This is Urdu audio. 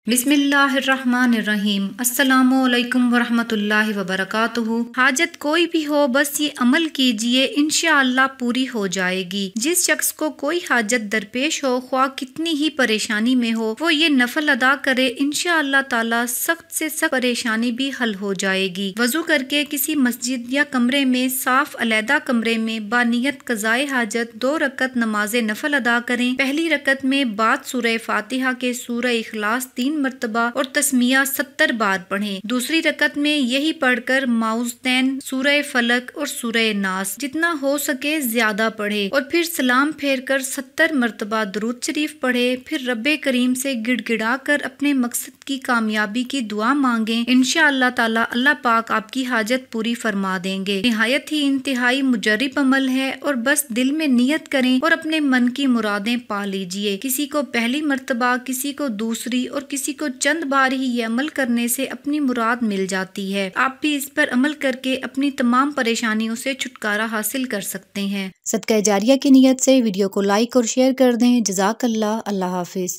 بسم اللہ الرحمن الرحیم۔ السلام علیکم ورحمۃ اللہ وبرکاتہ۔ حاجت کوئی بھی ہو بس یہ عمل کیجئے، انشاءاللہ پوری ہو جائے گی۔ جس شخص کو کوئی حاجت درپیش ہو، خواہ کتنی ہی پریشانی میں ہو، وہ یہ نفل ادا کرے، انشاءاللہ تعالی سخت سے سخت پریشانی بھی حل ہو جائے گی۔ وضو کر کے کسی مسجد یا کمرے میں، صاف علیحدہ کمرے میں بانیت قضائے حاجت 2 رکعت نماز نفل ادا کریں۔ پہلی رکعت میں بعد سورہ فاتحہ کے سورہ اخلاص 3 مرتبہ اور تسمیہ 70 بار پڑھیں۔ دوسری رکعت میں یہی پڑھ کر معوذتین، سورہ فلق اور سورہ ناس جتنا ہو سکے زیادہ پڑھے، اور پھر سلام پھیر کر 70 مرتبہ درود شریف پڑھے۔ پھر رب کریم سے گڑ گڑا کر اپنے مقصد کی کامیابی کی دعا مانگیں، انشاءاللہ تعالی اللہ پاک آپ کی حاجت پوری فرما دیں گے۔ نہایت ہی انتہائی مجرب عمل ہے، اور بس دل میں نیت کریں اور اپنے من کی مرادیں پا لیجئے۔ کسی کو پہلی مرتبہ، کسی کو دوسری، اور کسی کو چند بار ہی یہ عمل کرنے سے اپنی مراد مل جاتی ہے۔ آپ بھی اس پر عمل کر کے اپنی تمام پریشانیوں سے چھٹکارا حاصل کر سکتے ہیں۔ صدقہ جاریہ کی نیت سے ویڈیو کو لائک اور شیئر کر دیں۔ جزاک اللہ۔ اللہ حافظ۔